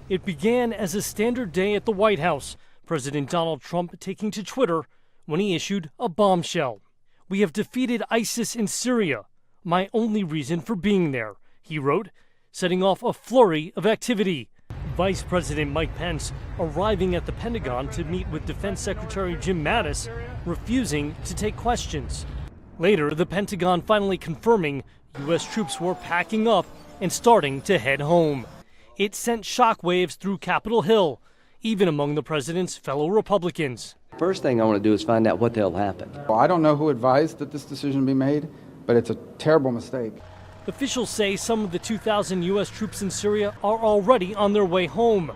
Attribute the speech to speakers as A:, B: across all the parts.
A: It began as a standard day at the White House, President Donald Trump taking to Twitter when he issued a bombshell. "We have defeated ISIS in Syria. My only reason for being there," he wrote, setting off a flurry of activity. Vice President Mike Pence arriving at the Pentagon to meet with Defense Secretary Jim Mattis, refusing to take questions. Later, the Pentagon finally confirming U.S. troops were packing up and starting to head home. It sent shockwaves through Capitol Hill, even among the president's fellow Republicans.
B: First thing I want to do is find out what the hell happened.
C: Well, I don't know who advised that this decision be made, but it's a terrible mistake.
A: Officials say some of the 2,000 U.S. troops in Syria are already on their way home,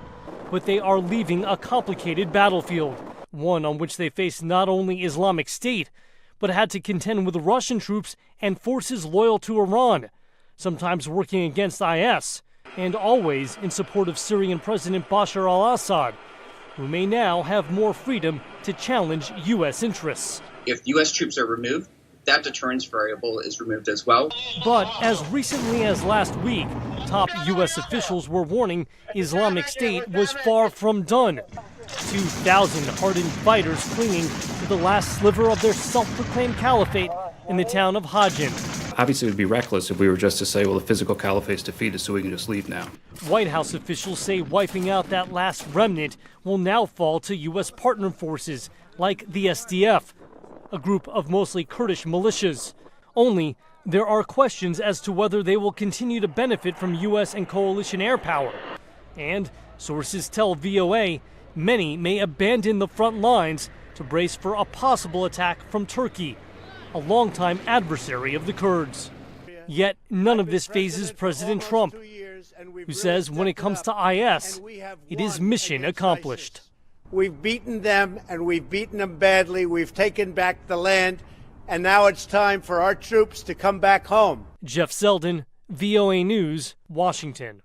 A: but they are leaving a complicated battlefield, one on which they face not only Islamic State, but had to contend with Russian troops and forces loyal to Iran, sometimes working against IS, and always in support of Syrian President Bashar al-Assad, who may now have more freedom to challenge U.S. interests.
D: If U.S. troops are removed, that deterrence variable is removed as well.
A: But as recently as last week, top U.S. officials were warning Islamic State was far from done. 2,000 hardened fighters clinging to the last sliver of their self-proclaimed caliphate in the town of Hajin.
E: Obviously, it would be reckless if we were just to say, well, the physical caliphate's defeated, so we can just leave now.
A: White House officials say wiping out that last remnant will now fall to U.S. partner forces like the SDF, a group of mostly Kurdish militias. Only, there are questions as to whether they will continue to benefit from U.S. and coalition air power. And sources tell VOA many may abandon the front lines to brace for a possible attack from Turkey, a longtime adversary of the Kurds. Yet none of this phases President Trump, who says when it comes to IS, it is mission accomplished.
F: We've beaten them, and we've beaten them badly. We've taken back the land, and now it's time for our troops to come back home.
A: Jeff Seldin, VOA News, Washington.